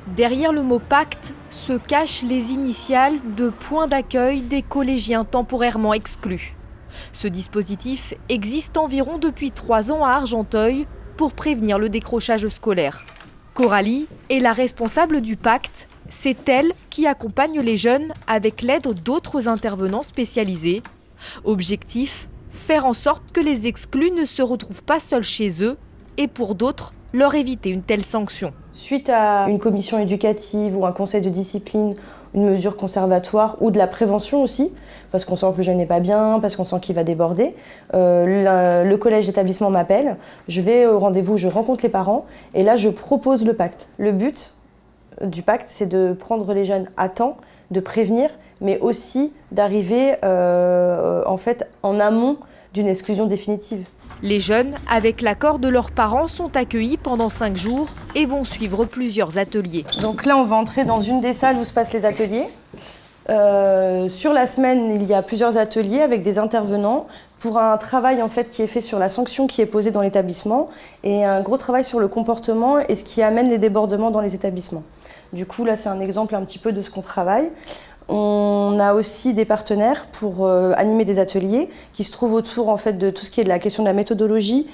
Derrière le mot pacte se cachent les initiales de points d'accueil des collégiens temporairement exclus. Ce dispositif existe environ depuis 3 ans à Argenteuil pour prévenir le décrochage scolaire. Coralie est la responsable du pacte. C'est elle qui accompagne les jeunes avec l'aide d'autres intervenants spécialisés. Objectif, faire en sorte que les exclus ne se retrouvent pas seuls chez eux et pour d'autres, leur éviter une telle sanction. Suite à une commission éducative ou un conseil de discipline, une mesure conservatoire ou de la prévention aussi, parce qu'on sent que le jeune n'est pas bien, parce qu'on sent qu'il va déborder, le collège d'établissement m'appelle, je vais au rendez-vous, je rencontre les parents et là je propose le pacte. Le but du pacte, c'est de prendre les jeunes à temps, de prévenir, mais aussi d'arriver en amont d'une exclusion définitive. Les jeunes, avec l'accord de leurs parents, sont accueillis pendant 5 jours et vont suivre plusieurs ateliers. Donc là, on va entrer dans une des salles où se passent les ateliers. Sur la semaine, il y a plusieurs ateliers avec des intervenants pour un travail qui est fait sur la sanction qui est posée dans l'établissement et un gros travail sur le comportement et ce qui amène les débordements dans les établissements. Du coup, là, c'est un exemple un petit peu de ce qu'on travaille. On a aussi des partenaires pour animer des ateliers qui se trouvent autour de tout ce qui est de la question de la méthodologie,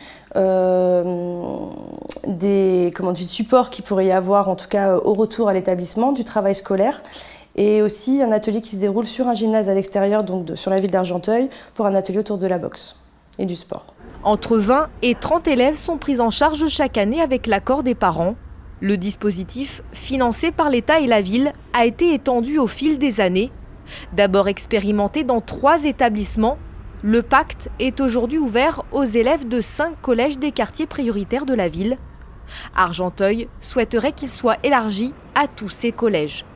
du support qu'il pourrait y avoir en tout cas au retour à l'établissement, du travail scolaire et aussi un atelier qui se déroule sur un gymnase à l'extérieur, donc sur la ville d'Argenteuil, pour un atelier autour de la boxe et du sport. Entre 20 et 30 élèves sont pris en charge chaque année avec l'accord des parents. Le dispositif, financé par l'État et la ville, a été étendu au fil des années. D'abord expérimenté dans 3 établissements, le pacte est aujourd'hui ouvert aux élèves de 5 collèges des quartiers prioritaires de la ville. Argenteuil souhaiterait qu'il soit élargi à tous ces collèges.